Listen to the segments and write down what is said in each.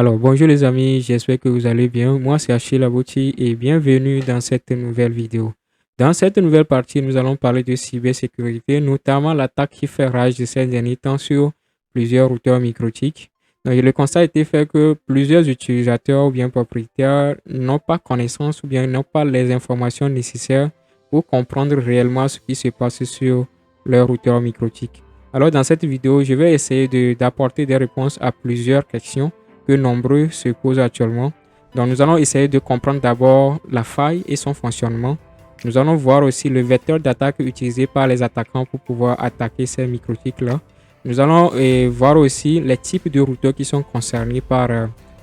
Alors, bonjour les amis, j'espère que vous allez bien. Moi, c'est Achille Abouti et bienvenue dans cette nouvelle vidéo. Dans cette nouvelle partie, nous allons parler de cybersécurité, notamment l'attaque qui fait rage de ces derniers temps sur plusieurs routeurs microtiques. Donc, le constat a été fait que plusieurs utilisateurs ou bien propriétaires n'ont pas connaissance ou bien n'ont pas les informations nécessaires pour comprendre réellement ce qui se passe sur leur routeur microtique. Alors, dans cette vidéo, je vais essayer d'apporter des réponses à plusieurs questions que nombreux se posent actuellement. Donc, nous allons essayer de comprendre d'abord la faille et son fonctionnement. Nous allons voir aussi le vecteur d'attaque utilisé par les attaquants pour pouvoir attaquer ces microtiques-là. Nous allons voir aussi les types de routeurs qui sont concernés par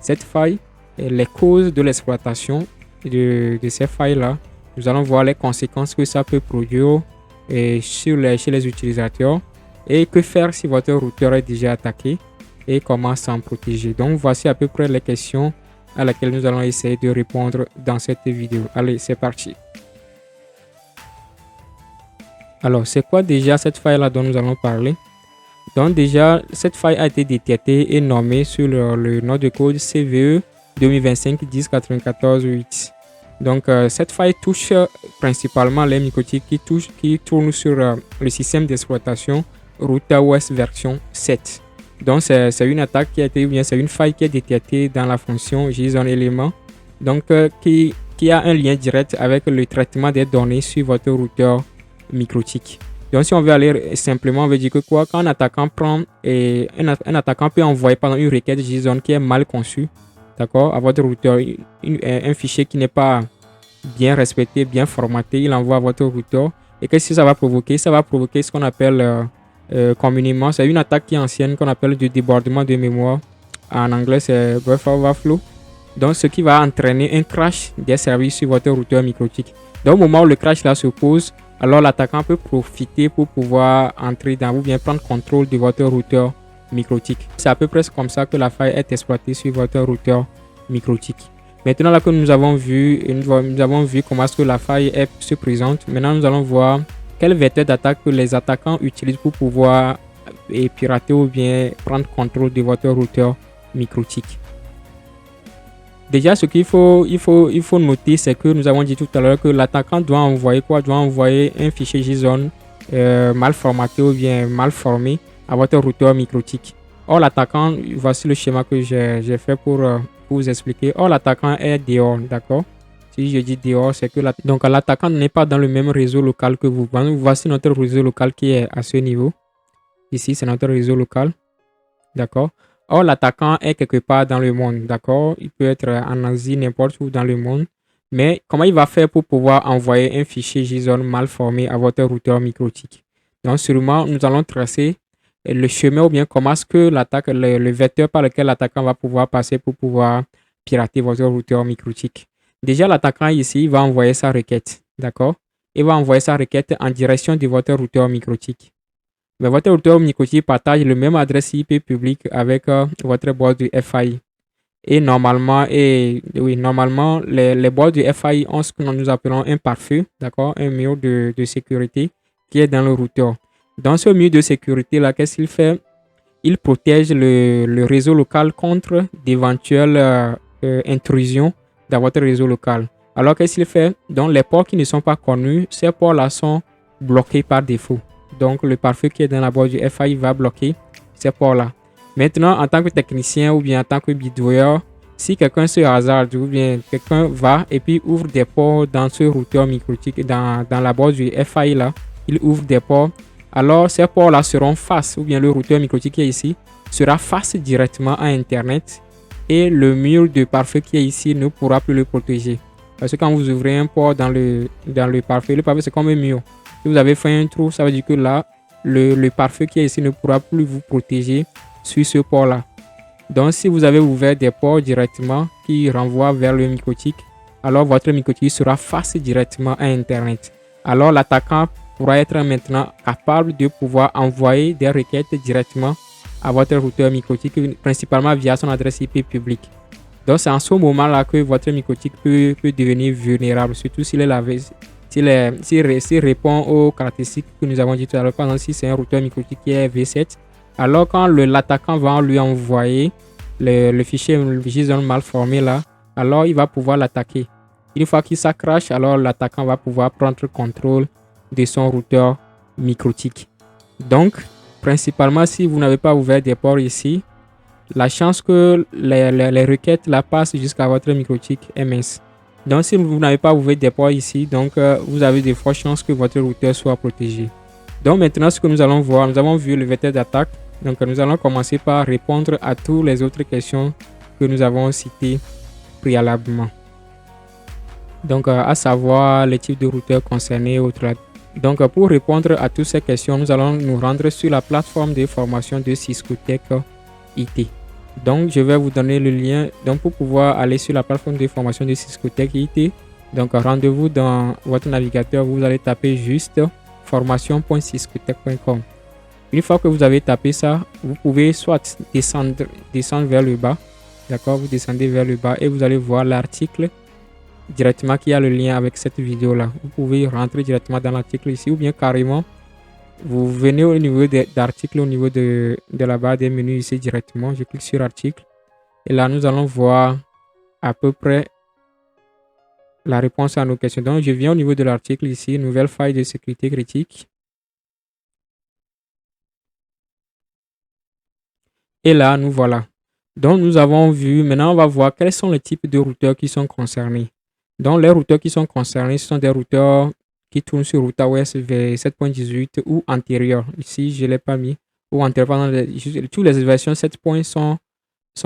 cette faille, et les causes de l'exploitation de ces failles-là. Nous allons voir les conséquences que ça peut produire chez les utilisateurs et que faire si votre routeur est déjà attaqué et comment s'en protéger. Donc voici à peu près les questions à laquelle nous allons essayer de répondre dans cette vidéo. Allez, c'est parti. Alors, c'est quoi déjà cette faille-là dont nous allons parler? Donc déjà, cette faille a été détectée et nommée sur le nom de code CVE 2025-10-94-8. Donc cette faille touche principalement les microtiques qui tournent sur le système d'exploitation RoutaOS version 7. Donc c'est une attaque qui a été, ou bien c'est une faille qui est détectée dans la fonction JSON élément, donc qui a un lien direct avec le traitement des données sur votre routeur microtique. Donc si on veut aller simplement, on veut dire que quoi, quand un attaquant un attaquant peut envoyer pendant une requête JSON qui est mal conçue, d'accord, à votre routeur, un fichier qui n'est pas bien respecté, bien formaté, il envoie à votre routeur. Et qu'est-ce que ça va provoquer? Ça va provoquer ce qu'on appelle communément, c'est une attaque qui est ancienne qu'on appelle du débordement de mémoire. En anglais, c'est buffer overflow. Donc, ce qui va entraîner un crash des services sur votre routeur microtique. Donc, au moment où le crash là se pose, alors l'attaquant peut profiter pour pouvoir entrer dans ou bien prendre contrôle de votre routeur microtique. C'est à peu près comme ça que la faille est exploitée sur votre routeur microtique. Maintenant là que nous avons vu comment est-ce que la faille se présente, maintenant nous allons voir quel vecteur d'attaque que les attaquants utilisent pour pouvoir pirater ou bien prendre contrôle de votre routeur microtique. Déjà, ce qu'il faut noter, c'est que nous avons dit tout à l'heure que l'attaquant doit envoyer quoi? Doit envoyer un fichier JSON mal formaté ou bien mal formé à votre routeur microtique. Or, l'attaquant, voici le schéma que j'ai fait pour vous expliquer. Or, l'attaquant est dehors, d'accord? Si je dis dehors, c'est que l'attaquant n'est pas dans le même réseau local que vous. Voici notre réseau local qui est à ce niveau. Ici, c'est notre réseau local. D'accord? Or, l'attaquant est quelque part dans le monde. D'accord? Il peut être en Asie, n'importe où dans le monde. Mais comment il va faire pour pouvoir envoyer un fichier JSON mal formé à votre routeur microtique? Donc, sûrement, nous allons tracer le chemin ou bien comment est-ce que le vecteur par lequel l'attaquant va pouvoir passer pour pouvoir pirater votre routeur microtique. Déjà, l'attaquant ici va envoyer sa requête, d'accord? Il va envoyer sa requête en direction de votre routeur microtique. Mais votre routeur microtique partage le même adresse IP public avec votre boîte de FAI. Et normalement, les boîtes de FAI ont ce que nous appelons un pare-feu, d'accord? Un mur de sécurité qui est dans le routeur. Dans ce mur de sécurité-là, qu'est-ce qu'il fait? Il protège le réseau local contre d'éventuelles intrusions dans votre réseau local. Alors qu'est-ce qu'il fait? Donc les ports qui ne sont pas connus, ces ports-là sont bloqués par défaut. Donc le pare-feu qui est dans la boîte du FAI va bloquer ces ports-là. Maintenant, en tant que technicien ou bien en tant que bidouilleur, si quelqu'un se hasarde ou bien quelqu'un va et puis ouvre des ports dans ce routeur microtique, dans la boîte du FAI là, il ouvre des ports. Alors ces ports-là seront face, ou bien le routeur microtique qui est ici sera face directement à Internet. Et le mur de pare-feu qui est ici ne pourra plus le protéger. Parce que quand vous ouvrez un port dans le pare-feu c'est comme un mur. Si vous avez fait un trou, ça veut dire que là, le pare-feu qui est ici ne pourra plus vous protéger sur ce port-là. Donc, si vous avez ouvert des ports directement qui renvoient vers le microtique, alors votre microtique sera face directement à Internet. Alors, l'attaquant pourra être maintenant capable de pouvoir envoyer des requêtes directement à votre routeur microtique, principalement via son adresse IP publique. Donc, c'est en ce moment-là que votre microtique peut devenir vulnérable, surtout s'il répond aux caractéristiques que nous avons dit tout à l'heure. Par exemple, si c'est un routeur microtique qui est V7, alors quand l'attaquant va lui envoyer le fichier JSON mal formé là, alors il va pouvoir l'attaquer. Une fois qu'il s'accroche, alors l'attaquant va pouvoir prendre contrôle de son routeur microtique. Donc, principalement, si vous n'avez pas ouvert des ports ici, la chance que les requêtes la passent jusqu'à votre microtique est mince. Donc, si vous n'avez pas ouvert des ports ici, donc vous avez de fortes chances que votre routeur soit protégé. Donc, maintenant, ce que nous allons voir, nous avons vu le vecteur d'attaque. Donc, nous allons commencer par répondre à toutes les autres questions que nous avons citées préalablement. Donc, à savoir les types de routeurs concernés, autres. Donc, pour répondre à toutes ces questions, nous allons nous rendre sur la plateforme de formation de Cisco Tech IT. Donc, je vais vous donner le lien donc, pour pouvoir aller sur la plateforme de formation de Cisco Tech IT. Donc, rendez-vous dans votre navigateur. Vous allez taper juste formation.ciscotech.com. Une fois que vous avez tapé ça, vous pouvez soit descendre vers le bas. D'accord, vous descendez vers le bas et vous allez voir l'article directement qui a le lien avec cette vidéo là. Vous pouvez rentrer directement dans l'article ici ou bien carrément vous venez au niveau d'article au niveau de la barre des menus ici directement. Je clique sur article et là nous allons voir à peu près la réponse à nos questions. Donc je viens au niveau de l'article ici, nouvelle faille de sécurité critique. Et là nous voilà. Donc nous avons vu, maintenant on va voir quels sont les types de routeurs qui sont concernés. Donc, les routeurs qui sont concernés, ce sont des routeurs qui tournent sur RoutaOS v7.18 ou antérieur. Ici, je ne l'ai pas mis. Ou antérieur, toutes les versions 7. sont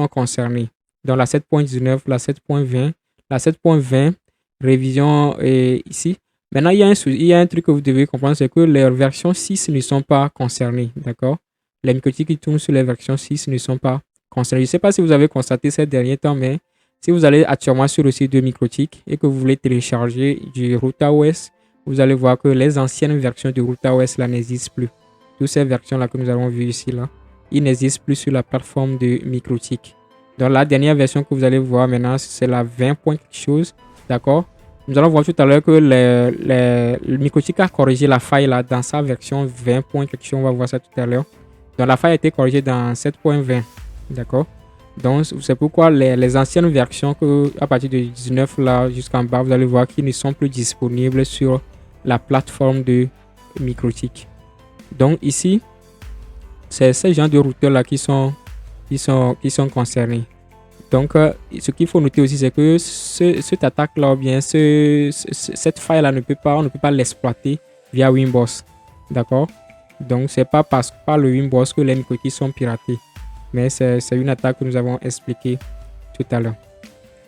concernées. Donc, la 7.19, la 7.20, la 7.20, révision ici. Maintenant, il y a un truc que vous devez comprendre, c'est que les versions 6 ne sont pas concernées. D'accord? Les microtiques qui tournent sur les versions 6 ne sont pas concernées. Je ne sais pas si vous avez constaté ces derniers temps, mais si vous allez actuellement sur le site de Microtik et que vous voulez télécharger du RoutaOS, vous allez voir que les anciennes versions de RoutaOS là n'existent plus. Toutes ces versions là que nous avons vues ici là, ils n'existent plus sur la plateforme de Microtik. Donc la dernière version que vous allez voir maintenant, c'est la 20. quelque chose. D'accord? Nous allons voir tout à l'heure que le Microtik a corrigé la faille là dans sa version 20. quelque chose. On va voir ça tout à l'heure. Donc la faille a été corrigée dans 7.20. D'accord? Donc, c'est pourquoi les anciennes versions que, à partir de 19 là jusqu'en bas, vous allez voir qu'ils ne sont plus disponibles sur la plateforme de Microtik. Donc ici, c'est ces gens de routeurs là qui sont concernés. Donc, ce qu'il faut noter aussi, c'est que cette attaque là, ou bien cette faille là, on ne peut pas l'exploiter via Winboss. D'accord? Donc, c'est pas par le Winboss que les Microtik sont piratés. Mais c'est une attaque que nous avons expliquée tout à l'heure.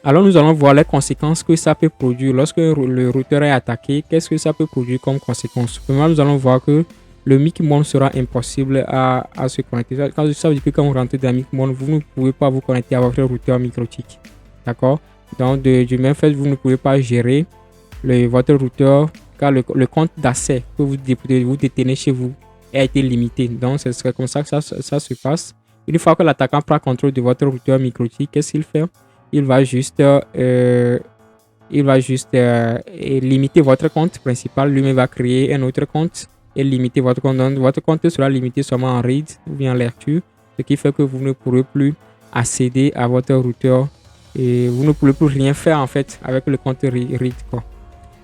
Alors, nous allons voir les conséquences que ça peut produire lorsque le routeur est attaqué. Qu'est-ce que ça peut produire comme conséquence? Premièrement, nous allons voir que le MIC-mode sera impossible à se connecter. Ça veut dire que quand vous rentrez dans MIC-mode, vous ne pouvez pas vous connecter à votre routeur Microtik. D'accord? Donc, du même fait, vous ne pouvez pas gérer votre routeur car le compte d'accès que vous détenez chez vous a été limité. Donc, ce serait comme ça que ça se passe. Une fois que l'attaquant prend contrôle de votre routeur Microtik, qu'est-ce qu'il fait? Il va juste limiter votre compte principal. Lui-même va créer un autre compte et limiter votre compte. Donc, votre compte sera limité seulement en read ou bien en lecture, ce qui fait que vous ne pourrez plus accéder à votre routeur et vous ne pourrez plus rien faire en fait avec le compte read, quoi.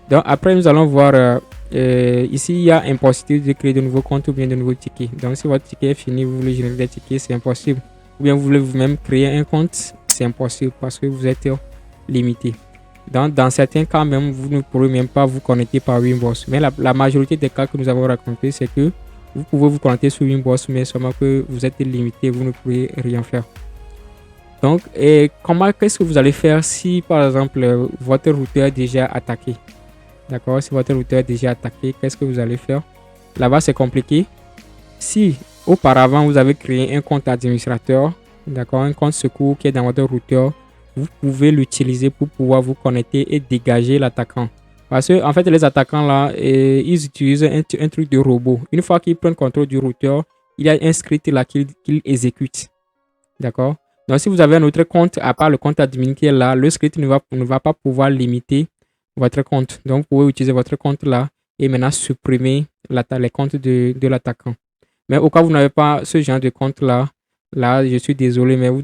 Donc, après, nous allons voir ici, il y a impossibilité de créer de nouveaux comptes ou bien de nouveaux tickets. Donc, si votre ticket est fini, vous voulez générer des tickets, c'est impossible. Ou bien vous voulez vous-même créer un compte, c'est impossible parce que vous êtes limité. Dans certains cas, même, vous ne pourrez même pas vous connecter par Winboss. Mais la majorité des cas que nous avons racontés, c'est que vous pouvez vous connecter sur Winboss, mais seulement que vous êtes limité, vous ne pouvez rien faire. Donc, qu'est-ce que vous allez faire si, par exemple, votre routeur est déjà attaqué? D'accord, si votre routeur est déjà attaqué, qu'est-ce que vous allez faire? Là-bas, c'est compliqué. Si auparavant, vous avez créé un compte administrateur, d'accord, un compte secours qui est dans votre routeur, vous pouvez l'utiliser pour pouvoir vous connecter et dégager l'attaquant. Parce que, en fait, les attaquants là, ils utilisent un truc de robot. Une fois qu'ils prennent contrôle du routeur, il y a un script là qu'ils exécutent. D'accord? Donc, si vous avez un autre compte, à part le compte admin qui est là, le script ne va pas pouvoir limiter votre compte. Donc, vous pouvez utiliser votre compte là et maintenant supprimer les comptes de l'attaquant. Mais au cas où vous n'avez pas ce genre de compte là, là, je suis désolé, mais vous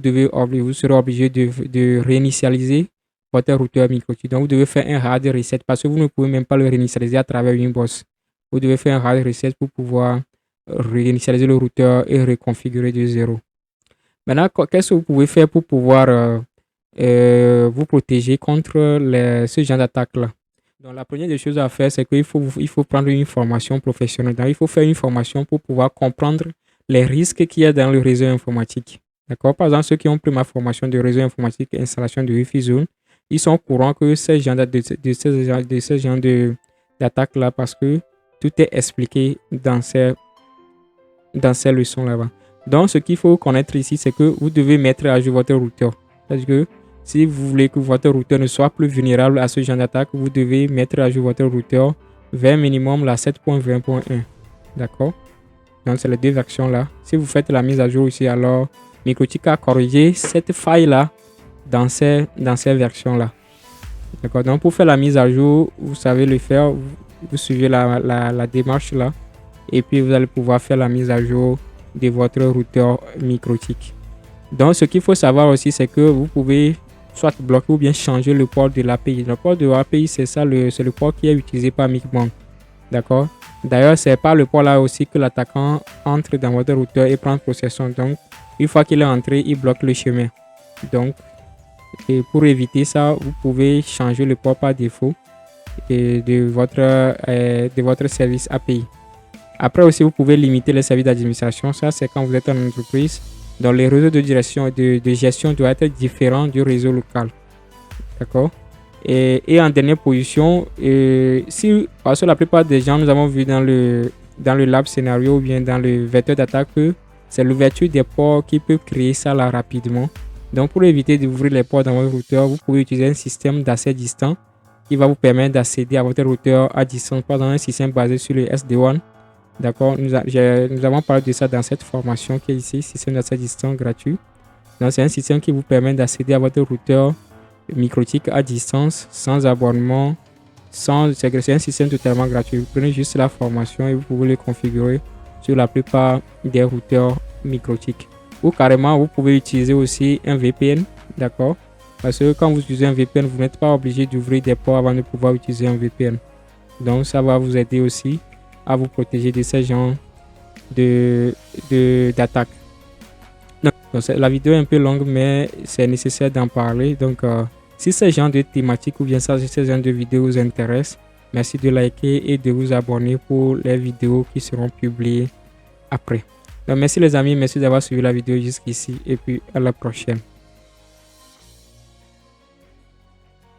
serez obligé de réinitialiser votre routeur MikroTik. Donc, vous devez faire un hard reset parce que vous ne pouvez même pas le réinitialiser à travers Winbox. Vous devez faire un hard reset pour pouvoir réinitialiser le routeur et reconfigurer de zéro. Maintenant, qu'est-ce que vous pouvez faire pour pouvoir vous protéger contre ce genre d'attaque-là? Donc, la première des choses à faire, c'est qu'il faut prendre une formation professionnelle. Donc, il faut faire une formation pour pouvoir comprendre les risques qu'il y a dans le réseau informatique. D'accord? Par exemple, ceux qui ont pris ma formation de réseau informatique et installation de Wi-Fi Zone, ils sont au courant que ce genre d'attaque-là, parce que tout est expliqué dans ces leçons là-bas. Donc, ce qu'il faut connaître ici, c'est que vous devez mettre à jour votre routeur. Parce que si vous voulez que votre routeur ne soit plus vulnérable à ce genre d'attaque, vous devez mettre à jour votre routeur vers minimum la 7.20.1. D'accord? Donc, c'est les deux versions là. Si vous faites la mise à jour ici, alors MikroTik a corrigé cette faille là dans ces versions là. D'accord? Donc, pour faire la mise à jour, vous savez le faire. Vous suivez la démarche là. Et puis, vous allez pouvoir faire la mise à jour de votre routeur MikroTik. Donc, ce qu'il faut savoir aussi, c'est que vous pouvez soit bloquer ou bien changer le port de l'API. Le port de l'API, c'est le port qui est utilisé par Mikband. D'accord? D'ailleurs, c'est par le port là aussi que l'attaquant entre dans votre routeur et prend possession. Donc, une fois qu'il est entré, il bloque le chemin. Donc, et pour éviter ça, vous pouvez changer le port par défaut de votre service API. Après aussi, vous pouvez limiter les services d'administration. Ça, c'est quand vous êtes en entreprise. Donc, les réseaux de direction et de gestion doivent être différents du réseau local. D'accord? Et en dernière position, parce que la plupart des gens, nous avons vu dans le lab scénario ou bien dans le vecteur d'attaque que c'est l'ouverture des ports qui peut créer ça là rapidement. Donc, pour éviter d'ouvrir les ports dans votre routeur, vous pouvez utiliser un système d'accès distant qui va vous permettre d'accéder à votre routeur à distance, par exemple un système basé sur le SD-WAN. D'accord, nous avons parlé de ça dans cette formation qui est ici, système d'accès distant gratuit. Donc, c'est un système qui vous permet d'accéder à votre routeur MikroTik à distance, sans abonnement, c'est un système totalement gratuit. Vous prenez juste la formation et vous pouvez le configurer sur la plupart des routeurs MikroTik. Ou carrément, vous pouvez utiliser aussi un VPN, d'accord? Parce que quand vous utilisez un VPN, vous n'êtes pas obligé d'ouvrir des ports avant de pouvoir utiliser un VPN. Donc, ça va vous aider aussi à vous protéger de ces genres d'attaques. Donc, la vidéo est un peu longue, mais c'est nécessaire d'en parler. Donc, si ce genre de thématique ou bien ce genre de vidéos vous intéresse, merci de liker et de vous abonner pour les vidéos qui seront publiées après. Donc, merci les amis, merci d'avoir suivi la vidéo jusqu'ici et puis à la prochaine.